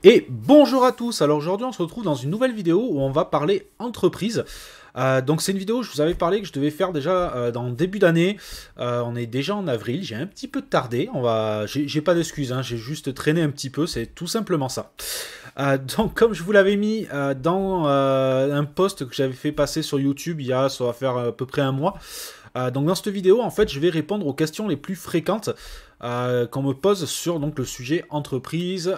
Et bonjour à tous, alors aujourd'hui on se retrouve dans une nouvelle vidéo où on va parler entreprise. Donc c'est une vidéo, je vous avais parlé que je devais faire déjà dans le début d'année. On est déjà en avril, j'ai un petit peu tardé, j'ai pas d'excuses, hein, j'ai juste traîné un petit peu, c'est tout simplement ça. Donc comme je vous l'avais mis dans un post que j'avais fait passer sur YouTube ça va faire à peu près un mois. Donc dans cette vidéo, en fait, je vais répondre aux questions les plus fréquentes qu'on me pose sur donc, le sujet entreprise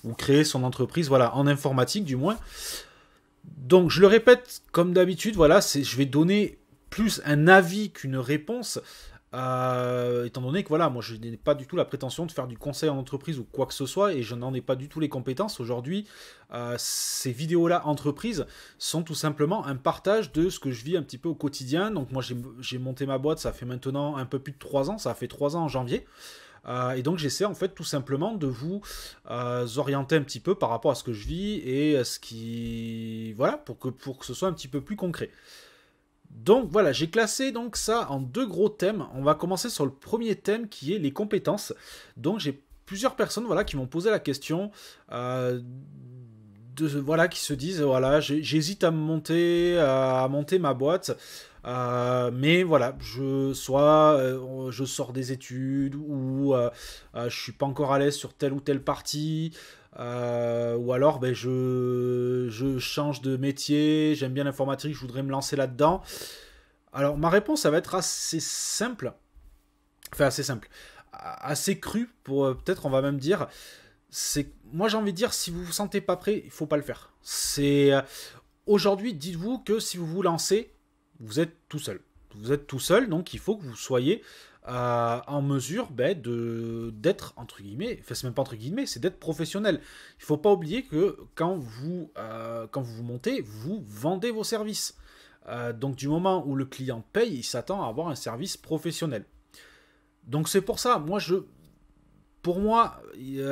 ou créer son entreprise, voilà, en informatique du moins. Donc je le répète comme d'habitude, voilà, je vais donner plus un avis qu'une réponse. Étant donné que voilà, moi je n'ai pas du tout la prétention de faire du conseil en entreprise ou quoi que ce soit et je n'en ai pas du tout les compétences aujourd'hui. Ces vidéos-là entreprise sont tout simplement un partage de ce que je vis un petit peu au quotidien. Donc moi j'ai monté ma boîte, ça fait maintenant un peu plus de 3 ans, ça a fait 3 ans en janvier. Et donc j'essaie en fait tout simplement de vous orienter un petit peu par rapport à ce que je vis et ce qui... Voilà, pour que ce soit un petit peu plus concret. Donc voilà, j'ai classé donc ça en deux gros thèmes. On va commencer sur le premier thème qui est les compétences. Donc j'ai plusieurs personnes voilà, qui m'ont posé la question, voilà, qui se disent voilà, j'hésite à monter ma boîte. Mais voilà, je sors des études ou je suis pas encore à l'aise sur telle ou telle partie. Ou alors ben, je change de métier, j'aime bien l'informatique, je voudrais me lancer là-dedans. Alors ma réponse, ça va être assez simple, enfin assez simple, assez crue pour peut-être on va même dire, moi j'ai envie de dire, si vous vous sentez pas prêt, il faut pas le faire. Aujourd'hui, dites-vous que si vous vous lancez, vous êtes tout seul. Vous êtes tout seul, donc il faut que vous soyez en mesure d'être, entre guillemets, enfin c'est même pas entre guillemets, c'est d'être professionnel. Il ne faut pas oublier que quand vous vous montez, vous vendez vos services. Donc du moment où le client paye, il s'attend à avoir un service professionnel. Donc c'est pour ça, pour moi,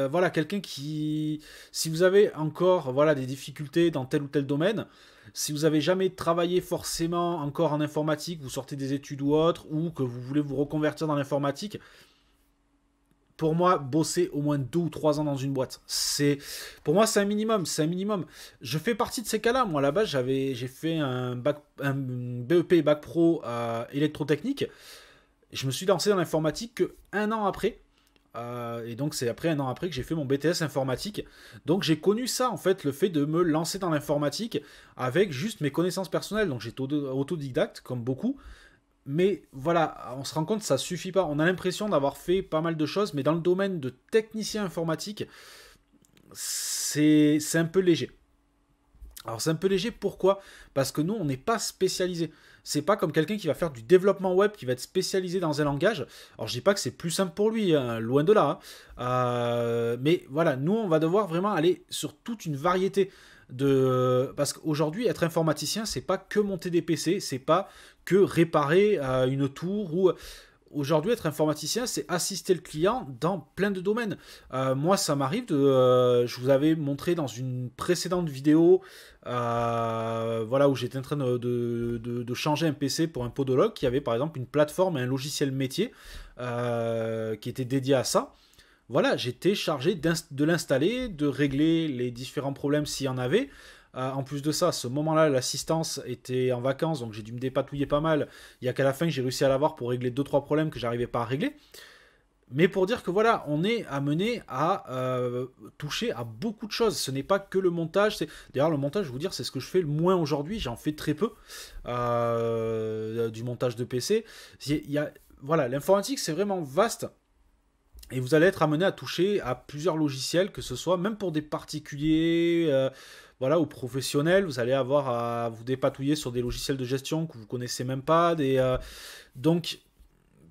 voilà, quelqu'un qui, si vous avez encore voilà, des difficultés dans tel ou tel domaine, si vous n'avez jamais travaillé forcément encore en informatique, vous sortez des études ou autre, ou que vous voulez vous reconvertir dans l'informatique, pour moi, bosser au moins 2 ou 3 ans dans une boîte. Pour moi, c'est un minimum. Je fais partie de ces cas-là. Moi, là-bas, j'ai fait un BEP Bac Pro électrotechnique. Je me suis lancé dans l'informatique qu'un an après. Et donc c'est après un an après que j'ai fait mon BTS informatique. Donc j'ai connu ça en fait, le fait de me lancer dans l'informatique avec juste mes connaissances personnelles. Donc j'étais autodidacte comme beaucoup. Mais voilà, on se rend compte que ça suffit pas. On a l'impression d'avoir fait pas mal de choses, mais dans le domaine de technicien informatique, c'est un peu léger. Alors c'est un peu léger, pourquoi? Parce que nous, on n'est pas spécialisé. C'est pas comme quelqu'un qui va faire du développement web, qui va être spécialisé dans un langage. Alors je dis pas que c'est plus simple pour lui, hein, loin de là. Mais voilà, nous, on va devoir vraiment aller sur toute une variété parce qu'aujourd'hui, être informaticien, c'est pas que monter des PC, c'est pas que réparer une tour ou... Aujourd'hui, être informaticien, c'est assister le client dans plein de domaines. Moi, ça m'arrive je vous avais montré dans une précédente vidéo, voilà, où j'étais en train de changer un PC pour un podologue qui avait par exemple une plateforme et un logiciel métier qui était dédié à ça. Voilà, j'étais chargé de l'installer, de régler les différents problèmes s'il y en avait. En plus de ça, à ce moment-là, l'assistance était en vacances, donc j'ai dû me dépatouiller pas mal. Il n'y a qu'à la fin que j'ai réussi à l'avoir pour régler 2-3 problèmes que j'arrivais pas à régler. Mais pour dire que voilà, on est amené à toucher à beaucoup de choses. Ce n'est pas que le montage. D'ailleurs, le montage, je vais vous dire, c'est ce que je fais le moins aujourd'hui. J'en fais très peu du montage de PC. Voilà, l'informatique, c'est vraiment vaste. Et vous allez être amené à toucher à plusieurs logiciels, que ce soit même pour des particuliers voilà, ou professionnels. Vous allez avoir à vous dépatouiller sur des logiciels de gestion que vous ne connaissez même pas. Donc,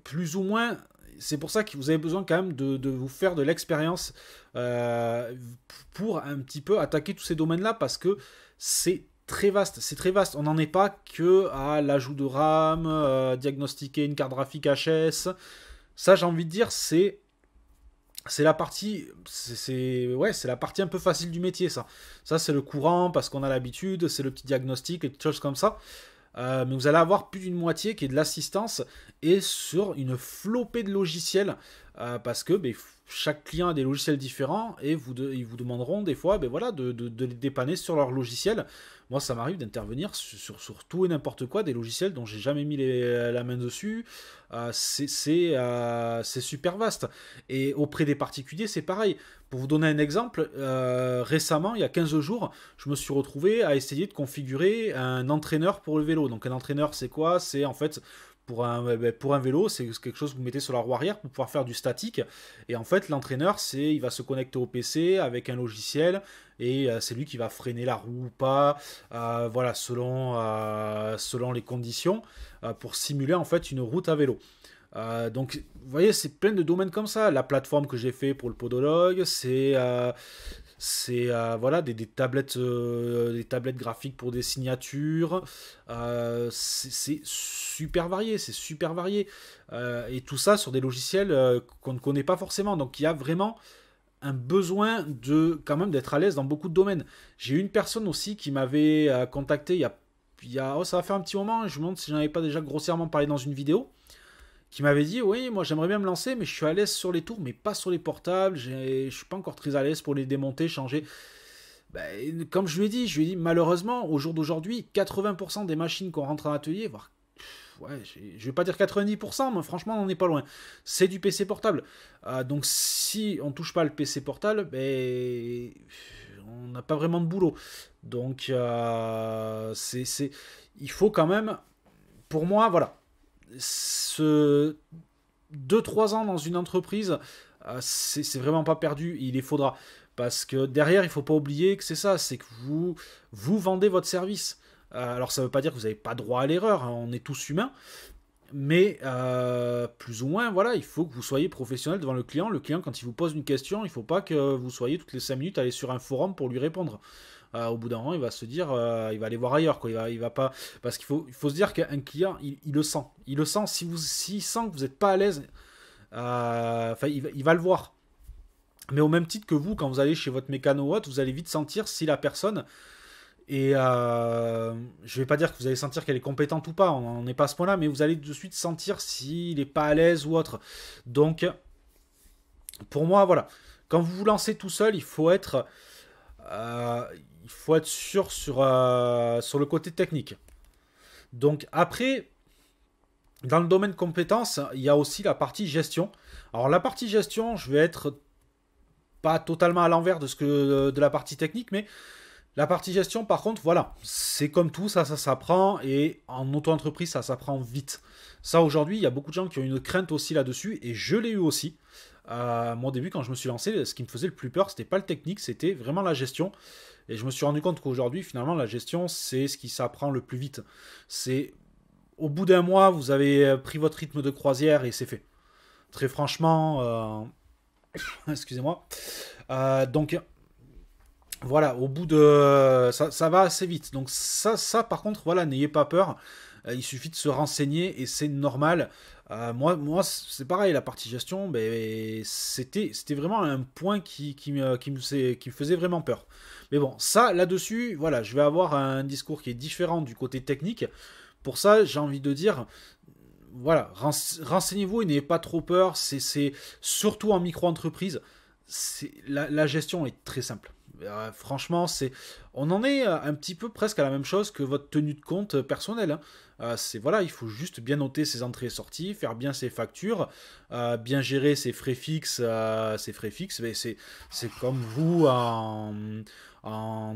plus ou moins, c'est pour ça que vous avez besoin quand même de vous faire de l'expérience pour un petit peu attaquer tous ces domaines-là, parce que c'est très vaste, On n'en est pas que à l'ajout de RAM, diagnostiquer une carte graphique HS. Ça, j'ai envie de dire, c'est la partie, c'est la partie un peu facile du métier, ça. Ça, c'est le courant parce qu'on a l'habitude, c'est le petit diagnostic, et des choses comme ça. Mais vous allez avoir plus d'une moitié qui est de l'assistance et sur une flopée de logiciels parce que chaque client a des logiciels différents et ils vous demanderont des fois ben voilà, de les dépanner sur leur logiciel. Moi, ça m'arrive d'intervenir sur tout et n'importe quoi, des logiciels dont j'ai jamais mis la main dessus. C'est super vaste. Et auprès des particuliers, c'est pareil. Pour vous donner un exemple, récemment, il y a 15 jours, je me suis retrouvé à essayer de configurer un entraîneur pour le vélo. Donc un entraîneur, c'est quoi? C'est en fait pour un vélo, c'est quelque chose que vous mettez sur la roue arrière pour pouvoir faire du statique. Et en fait, l'entraîneur, il va se connecter au PC avec un logiciel et c'est lui qui va freiner la roue ou pas, voilà, selon les conditions, pour simuler en fait une route à vélo. Donc, vous voyez, c'est plein de domaines comme ça. La plateforme que j'ai fait pour le podologue, c'est voilà des tablettes graphiques pour des signatures. C'est super varié, c'est super varié. Et tout ça sur des logiciels qu'on ne connaît pas forcément. Donc il y a vraiment un besoin de quand même d'être à l'aise dans beaucoup de domaines. J'ai eu une personne aussi qui m'avait contacté oh, ça va faire un petit moment. Je me demande si j'en avais pas déjà grossièrement parlé dans une vidéo qui m'avait dit oui, moi j'aimerais bien me lancer, mais je suis à l'aise sur les tours, mais pas sur les portables. Je suis pas encore très à l'aise pour les démonter, changer. Ben, comme je lui ai dit malheureusement, au jour d'aujourd'hui, 80% des machines qu'on rentre en atelier, voire ouais, je vais pas dire 90%, mais franchement, on n'en est pas loin. C'est du PC portable. Donc si on touche pas le PC portable, ben, on n'a pas vraiment de boulot. Donc il faut quand même, pour moi, voilà ce 2-3 ans dans une entreprise, c'est vraiment pas perdu, il les faudra. Parce que derrière, il faut pas oublier que c'est ça, c'est que vous vendez votre service. Alors ça veut pas dire que vous n'avez pas droit à l'erreur, hein, on est tous humains, mais plus ou moins, voilà, il faut que vous soyez professionnel devant le client. Le client, quand il vous pose une question, il faut pas que vous soyez toutes les 5 minutes aller sur un forum pour lui répondre. Au bout d'un moment, il va se dire, il va aller voir ailleurs, quoi. Il va pas, parce il faut se dire qu'un client, il le sent, s'il sent que vous n'êtes pas à l'aise, il va le voir. Mais au même titre que vous, quand vous allez chez votre mécano ou autre, vous allez vite sentir si la personne et je vais pas dire que vous allez sentir qu'elle est compétente ou pas, on n'est pas à ce point-là, mais vous allez de suite sentir s'il n'est pas à l'aise ou autre. Donc, pour moi, voilà, quand vous vous lancez tout seul, euh, il faut être sûr sur le côté technique. Donc après, dans le domaine compétences, il y a aussi la partie gestion. Alors la partie gestion, je vais être pas totalement à l'envers de la partie technique, mais la partie gestion, par contre, voilà, c'est comme tout, ça s'apprend, et en auto-entreprise, ça s'apprend vite. Ça, aujourd'hui, il y a beaucoup de gens qui ont une crainte aussi là-dessus, et je l'ai eu aussi. Moi, au début, quand je me suis lancé, ce qui me faisait le plus peur, c'était pas le technique, c'était vraiment la gestion. Et je me suis rendu compte qu'aujourd'hui, finalement, la gestion, c'est ce qui s'apprend le plus vite. C'est au bout d'un mois, vous avez pris votre rythme de croisière et c'est fait. Très franchement, excusez-moi. Donc, voilà, au bout de... Ça va assez vite. Donc ça par contre, voilà, n'ayez pas peur. Il suffit de se renseigner et c'est normal. Moi c'est pareil, la partie gestion, ben, c'était vraiment un point qui me faisait vraiment peur. Mais bon, ça, là-dessus, voilà, je vais avoir un discours qui est différent du côté technique. Pour ça, j'ai envie de dire, voilà, renseignez-vous et n'ayez pas trop peur. C'est surtout en micro-entreprise, la gestion est très simple. Franchement, on en est un petit peu presque à la même chose que votre tenue de compte personnelle, hein. Voilà, il faut juste bien noter ses entrées et sorties, faire bien ses factures, bien gérer ses frais fixes. Mais c'est comme vous en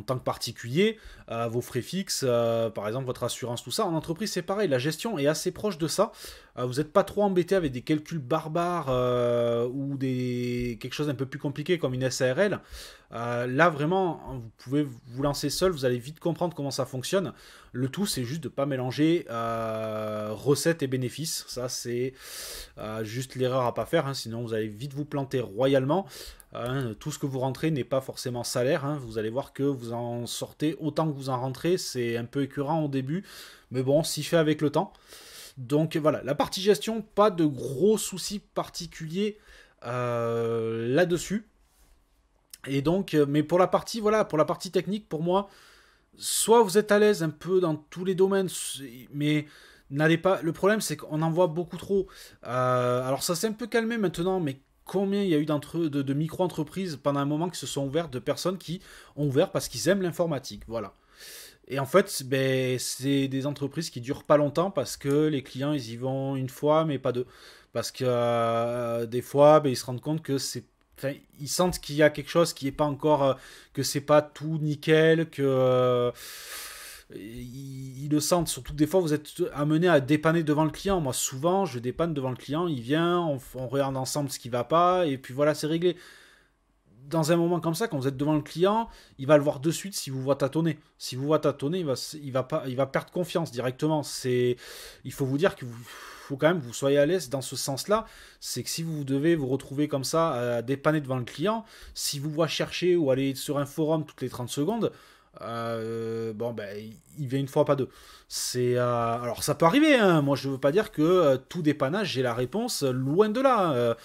tant que particulier, vos frais fixes, par exemple votre assurance, tout ça. En entreprise, c'est pareil, la gestion est assez proche de ça. Vous n'êtes pas trop embêté avec des calculs barbares ou quelque chose un peu plus compliqué comme une SARL. Là, vraiment, vous pouvez vous lancer seul, vous allez vite comprendre comment ça fonctionne. Le tout, c'est juste de ne pas mélanger recettes et bénéfices. Ça, c'est juste l'erreur à pas faire, hein, sinon vous allez vite vous planter royalement. Tout ce que vous rentrez n'est pas forcément salaire, hein. Vous allez voir que vous en sortez autant que vous en rentrez. C'est un peu écœurant au début, mais bon, s'y fait avec le temps. Donc voilà, la partie gestion, pas de gros soucis particuliers là-dessus. Et donc, mais pour la partie, voilà, pour la partie technique, pour moi, soit vous êtes à l'aise un peu dans tous les domaines, mais n'allez pas. Le problème, c'est qu'on en voit beaucoup trop. Alors ça s'est un peu calmé maintenant, mais combien il y a eu de micro-entreprises pendant un moment qui se sont ouvertes, de personnes qui ont ouvert parce qu'ils aiment l'informatique. Voilà. Et en fait, ben, c'est des entreprises qui durent pas longtemps parce que les clients, ils y vont une fois, mais pas deux. Parce que des fois, ben, ils se rendent compte que c'est. Enfin, ils sentent qu'il y a quelque chose qui est pas encore. Que c'est pas tout nickel, que. Ils le sentent, surtout que des fois vous êtes amené à dépanner devant le client. Moi, souvent, je dépanne devant le client, il vient, on regarde ensemble ce qui va pas, et puis voilà, c'est réglé. Dans un moment comme ça, quand vous êtes devant le client, il va le voir de suite si vous voit tâtonner. Si vous voit tâtonner, il va perdre confiance directement. Il faut vous dire que faut quand même que vous soyez à l'aise dans ce sens-là. C'est que si vous devez vous retrouver comme ça à dépanner devant le client, si vous voit chercher ou aller sur un forum toutes les 30 secondes, bon ben il vient une fois pas deux. Alors ça peut arriver, hein. Moi je veux pas dire que tout dépannage j'ai la réponse, loin de là.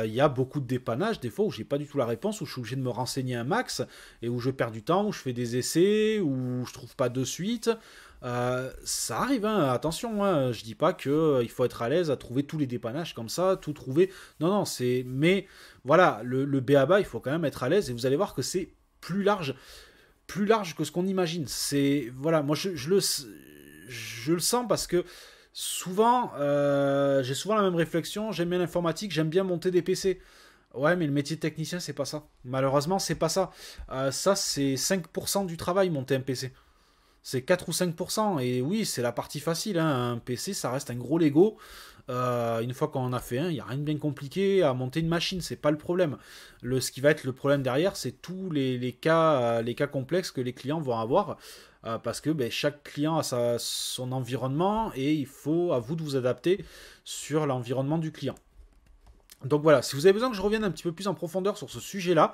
Il y a beaucoup de dépannages des fois où j'ai pas du tout la réponse, où je suis obligé de me renseigner un max et où je perds du temps, où je fais des essais, où je trouve pas de suite. Ça arrive, hein. Attention, hein. Je dis pas que il faut être à l'aise à trouver tous les dépannages comme ça, tout trouver. Non, non, mais voilà, le B.A.B.A. il faut quand même être à l'aise et vous allez voir que c'est plus large que ce qu'on imagine. C'est voilà, moi je le sens parce que souvent j'ai souvent la même réflexion. J'aime bien l'informatique, j'aime bien monter des PC. Ouais, mais le métier de technicien, c'est pas ça. Malheureusement, c'est pas ça. Ça, c'est 5% du travail, monter un PC. C'est 4 ou 5%. Et oui, c'est la partie facile, hein. Un PC, ça reste un gros Lego. Une fois qu'on en a fait un, il n'y a rien de bien compliqué à monter une machine, c'est pas le problème. Ce qui va être le problème derrière, c'est tous les cas complexes que les clients vont avoir. Parce que ben, chaque client a son environnement et il faut à vous de vous adapter sur l'environnement du client. Donc voilà, si vous avez besoin que je revienne un petit peu plus en profondeur sur ce sujet-là,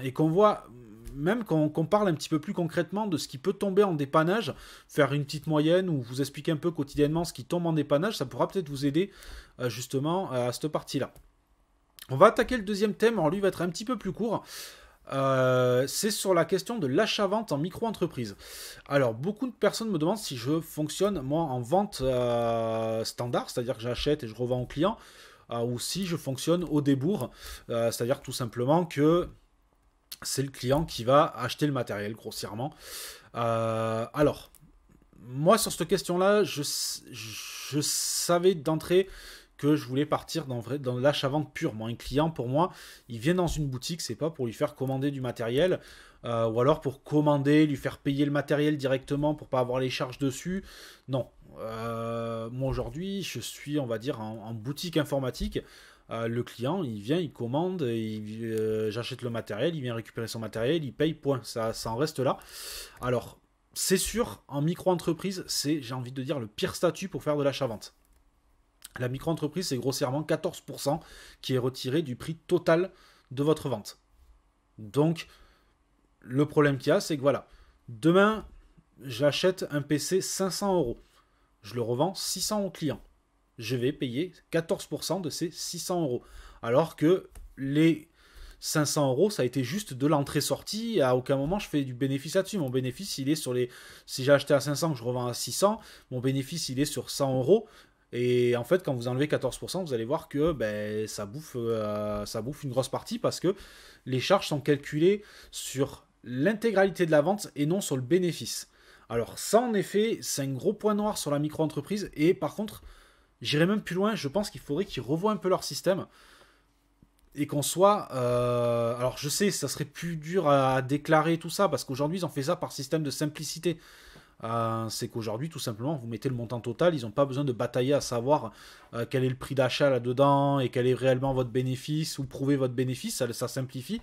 et qu'on voit, même qu'on parle un petit peu plus concrètement de ce qui peut tomber en dépannage, faire une petite moyenne ou vous expliquer un peu quotidiennement ce qui tombe en dépannage, ça pourra peut-être vous aider justement à cette partie-là. On va attaquer le deuxième thème, alors lui va être un petit peu plus court. C'est sur la question de l'achat-vente en micro-entreprise. Alors, beaucoup de personnes me demandent si je fonctionne, moi, en vente standard, c'est-à-dire que j'achète et je revends au client, ou si je fonctionne au débours, c'est-à-dire tout simplement que c'est le client qui va acheter le matériel, grossièrement. Alors, moi, sur cette question-là, je savais d'entrée que je voulais partir dans l'achat-vente pur. Moi, un client, pour moi, il vient dans une boutique, c'est pas pour lui faire commander du matériel, ou alors pour commander, lui faire payer le matériel directement pour pas avoir les charges dessus. Non. Moi, aujourd'hui, je suis, on va dire, en boutique informatique. Le client, il vient, il commande, j'achète le matériel, il vient récupérer son matériel, il paye, point. Ça en reste là. Alors, c'est sûr, en micro-entreprise, c'est, j'ai envie de dire, le pire statut pour faire de l'achat-vente. La micro-entreprise, c'est grossièrement 14% qui est retiré du prix total de votre vente. Donc, le problème qu'il y a, c'est que voilà, demain, j'achète un PC 500 euros. Je le revends 600 au client. Je vais payer 14% de ces 600 euros. Alors que les 500 euros, ça a été juste de l'entrée-sortie. À aucun moment, je fais du bénéfice là-dessus. Mon bénéfice, il est sur les... Si j'ai acheté à 500, que je revends à 600, mon bénéfice, il est sur 100 euros. Et en fait, quand vous enlevez 14%, vous allez voir que ben, ça bouffe une grosse partie parce que les charges sont calculées sur l'intégralité de la vente et non sur le bénéfice. Alors ça, en effet, c'est un gros point noir sur la micro-entreprise. Et par contre, j'irai même plus loin. Je pense qu'il faudrait qu'ils revoient un peu leur système et qu'on soit... alors je sais, ça serait plus dur à déclarer tout ça parce qu'aujourd'hui, ils ont fait ça par système de simplicité. C'est qu'aujourd'hui, tout simplement, vous mettez le montant total, ils n'ont pas besoin de batailler à savoir quel est le prix d'achat là-dedans et quel est réellement votre bénéfice ou prouver votre bénéfice, ça simplifie.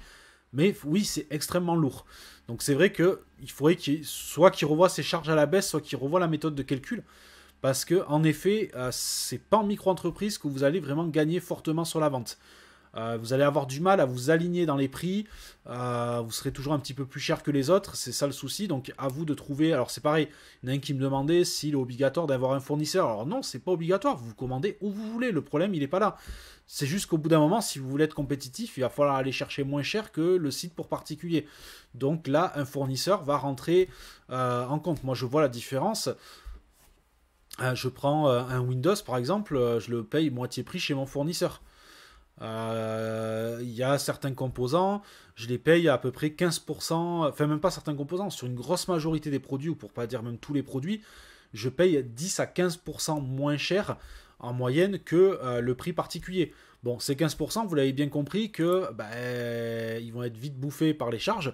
Mais oui, c'est extrêmement lourd. Donc c'est vrai qu'il faudrait soit qu'ils revoient ces charges à la baisse, soit qu'ils revoient la méthode de calcul. Parce que en effet, c'est pas en micro-entreprise que vous allez vraiment gagner fortement sur la vente. Vous allez avoir du mal à vous aligner dans les prix, vous serez toujours un petit peu plus cher que les autres, c'est ça le souci, donc à vous de trouver, alors c'est pareil, il y en a un qui me demandait s'il est obligatoire d'avoir un fournisseur, alors non, c'est pas obligatoire, vous commandez où vous voulez, le problème il n'est pas là, c'est juste qu'au bout d'un moment, si vous voulez être compétitif, il va falloir aller chercher moins cher que le site pour particulier, donc là, un fournisseur va rentrer en compte, moi je vois la différence. Je prends un Windows par exemple, je le paye moitié prix chez mon fournisseur. Il y a certains composants, je les paye à peu près 15%, enfin même pas certains composants, sur une grosse majorité des produits, ou pour pas dire même tous les produits, je paye 10 à 15% moins cher en moyenne que le prix particulier. Bon, ces 15%, vous l'avez bien compris que ils vont être vite bouffés par les charges.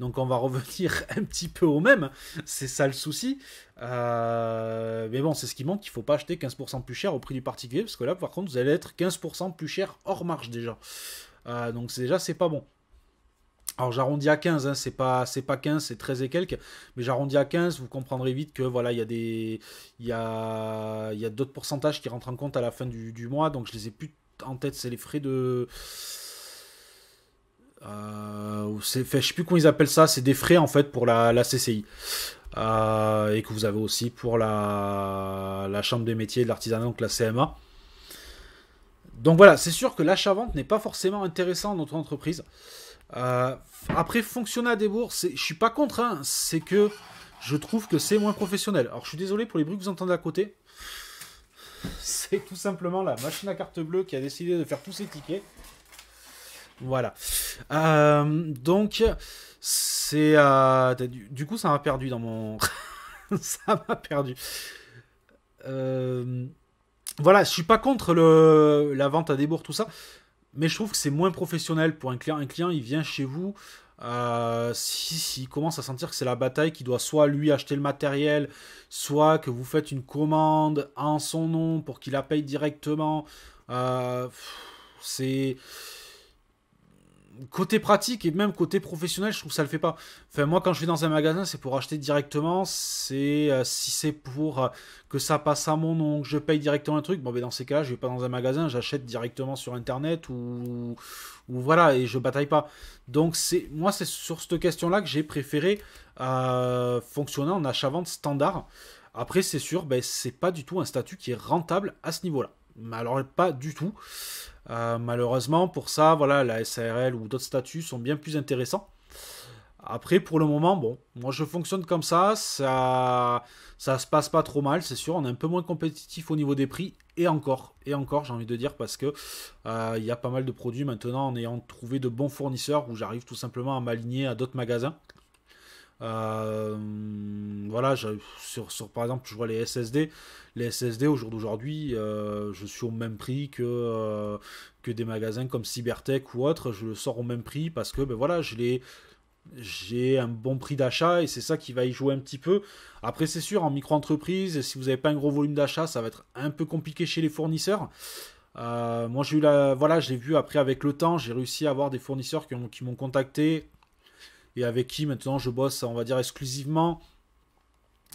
Donc on va revenir un petit peu au même. C'est ça le souci. Mais bon, c'est ce qui manque. Il ne faut pas acheter 15% plus cher au prix du particulier. Parce que là, par contre, vous allez être 15% plus cher hors marge déjà. Donc déjà, c'est pas bon. Alors j'arrondis à 15, hein, c'est pas 15, c'est 13 et quelques, mais j'arrondis à 15, vous comprendrez vite que voilà, il y a d'autres pourcentages qui rentrent en compte à la fin du mois, donc je les ai plus en tête, c'est les frais de... je sais plus comment ils appellent ça, c'est des frais en fait pour la CCI. Et que vous avez aussi pour la Chambre des métiers et de l'artisanat, donc la CMA. Donc voilà, c'est sûr que l'achat-vente n'est pas forcément intéressant dans notre entreprise. Après, fonctionner à des bourses, je suis pas contre, hein, c'est que je trouve que c'est moins professionnel. Alors je suis désolé pour les bruits que vous entendez à côté. C'est tout simplement la machine à carte bleue qui a décidé de faire tous ses tickets. Voilà. Donc, c'est... du coup, ça m'a perdu dans mon... ça m'a perdu. Voilà, je suis pas contre la vente à débours, tout ça. Mais je trouve que c'est moins professionnel pour un client. Un client, il vient chez vous. S'il commence à sentir que c'est la bataille, qu'il doit soit lui acheter le matériel, soit que vous faites une commande en son nom pour qu'il la paye directement. C'est côté pratique et même côté professionnel, je trouve que ça le fait pas. Enfin, moi, quand je vais dans un magasin, c'est pour acheter directement. Si c'est pour que ça passe à mon nom, que je paye directement un truc, bon, ben dans ces cas-là, je vais pas dans un magasin, j'achète directement sur internet ou voilà, et je bataille pas. Donc, c'est sur cette question-là que j'ai préféré fonctionner en achat-vente standard. Après, c'est sûr, ben, c'est pas du tout un statut qui est rentable à ce niveau-là. Mais alors, pas du tout. Malheureusement, pour ça, voilà, la SARL ou d'autres statuts sont bien plus intéressants. Après, pour le moment, bon, moi je fonctionne comme ça se passe pas trop mal, c'est sûr. On est un peu moins compétitif au niveau des prix, et encore, j'ai envie de dire, parce que il y a pas mal de produits maintenant en ayant trouvé de bons fournisseurs où j'arrive tout simplement à m'aligner à d'autres magasins. Euh, voilà, par exemple, je vois les SSD. Les SSD au jour d'aujourd'hui, je suis au même prix que des magasins comme Cybertech ou autres. Je le sors au même prix parce que ben voilà, j'ai un bon prix d'achat et c'est ça qui va y jouer un petit peu. Après, c'est sûr, en micro-entreprise, si vous n'avez pas un gros volume d'achat, ça va être un peu compliqué chez les fournisseurs. Moi, voilà, j'ai vu après avec le temps, j'ai réussi à avoir des fournisseurs qui m'ont contacté et avec qui maintenant je bosse, on va dire, exclusivement.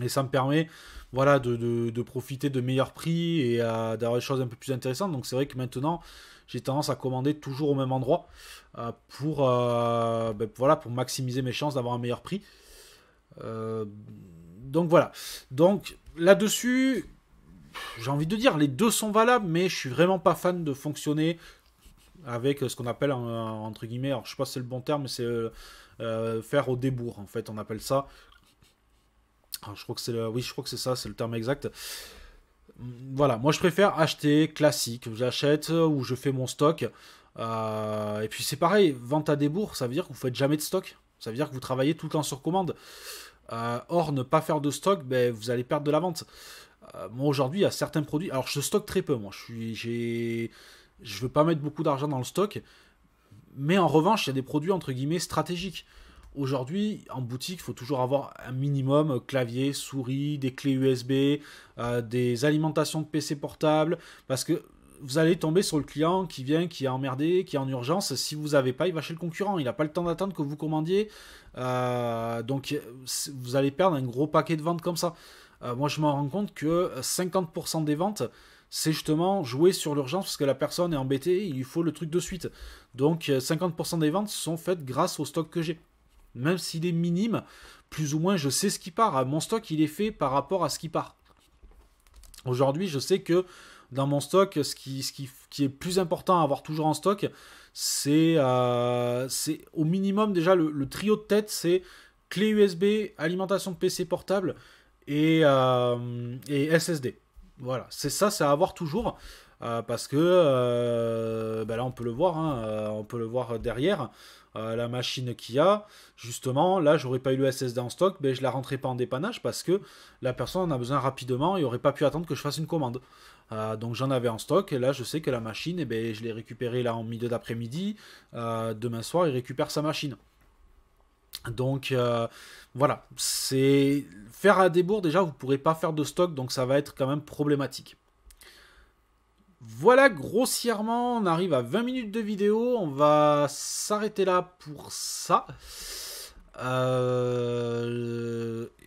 Et ça me permet voilà, de profiter de meilleurs prix et d'avoir des choses un peu plus intéressantes. Donc c'est vrai que maintenant, j'ai tendance à commander toujours au même endroit voilà, pour maximiser mes chances d'avoir un meilleur prix. Euh, donc voilà. Donc là-dessus, j'ai envie de dire, les deux sont valables, mais je suis vraiment pas fan de fonctionner avec ce qu'on appelle, entre guillemets, alors je sais pas si c'est le bon terme, mais c'est faire au débours, en fait, on appelle ça. Alors, je crois que c'est ça, c'est le terme exact. Voilà, moi je préfère acheter classique. J'achète ou je fais mon stock. Et puis c'est pareil, vente à débours, ça veut dire que vous faites jamais de stock. Ça veut dire que vous travaillez tout le temps sur commande. Or, ne pas faire de stock, ben, vous allez perdre de la vente. Moi aujourd'hui, il y a certains produits. Alors je stocke très peu, moi. Je veux pas mettre beaucoup d'argent dans le stock. Mais en revanche, il y a des produits entre guillemets stratégiques. Aujourd'hui, en boutique, il faut toujours avoir un minimum clavier, souris, des clés USB, des alimentations de PC portable, parce que vous allez tomber sur le client qui vient, qui est emmerdé, qui est en urgence. Si vous n'avez pas, il va chez le concurrent. Il n'a pas le temps d'attendre que vous commandiez. Donc, vous allez perdre un gros paquet de ventes comme ça. Moi, je me rends compte que 50% des ventes, c'est justement jouer sur l'urgence parce que la personne est embêtée, il lui faut le truc de suite. Donc 50% des ventes sont faites grâce au stock que j'ai. Même s'il est minime, plus ou moins je sais ce qui part. Mon stock il est fait par rapport à ce qui part. Aujourd'hui je sais que dans mon stock, ce qui est plus important à avoir toujours en stock, c'est au minimum déjà le trio de tête, c'est clé USB, alimentation de PC portable et SSD. Voilà, c'est ça, c'est à avoir toujours. parce que ben là on peut le voir, hein, on peut le voir derrière. La machine qu'il y a, justement, là j'aurais pas eu le SSD en stock, ben je la rentrais pas en dépannage parce que la personne en a besoin rapidement et aurait pas pu attendre que je fasse une commande. Donc j'en avais en stock et là je sais que la machine, eh ben, je l'ai récupérée là en milieu d'après-midi. Demain soir il récupère sa machine. Donc voilà, c'est faire à débours déjà vous pourrez pas faire de stock donc ça va être quand même problématique. Voilà, grossièrement, on arrive à 20 minutes de vidéo. On va s'arrêter là pour ça.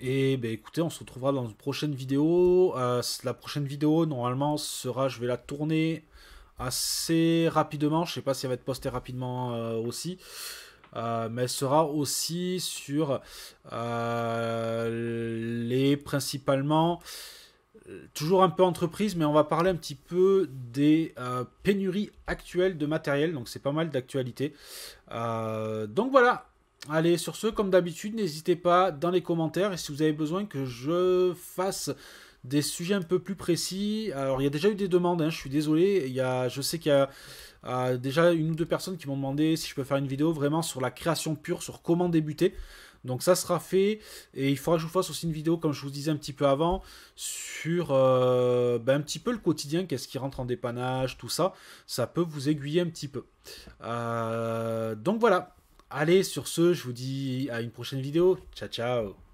Et ben écoutez, on se retrouvera dans une prochaine vidéo. La prochaine vidéo, normalement, sera, je vais la tourner assez rapidement. Je sais pas si elle va être postée rapidement aussi. Mais elle sera aussi sur les principalement toujours un peu entreprise, mais on va parler un petit peu des pénuries actuelles de matériel, donc c'est pas mal d'actualité. Donc voilà, allez, sur ce, comme d'habitude, n'hésitez pas dans les commentaires, et si vous avez besoin que je fasse des sujets un peu plus précis, alors il y a déjà eu des demandes, hein, je suis désolé, je sais qu'il y a déjà une ou deux personnes qui m'ont demandé si je peux faire une vidéo vraiment sur la création pure, sur comment débuter. Donc ça sera fait et il faudra que je vous fasse aussi une vidéo comme je vous disais un petit peu avant sur un petit peu le quotidien, qu'est-ce qui rentre en dépannage, tout ça. Ça peut vous aiguiller un petit peu. Donc voilà. Allez, sur ce, je vous dis à une prochaine vidéo. Ciao, ciao.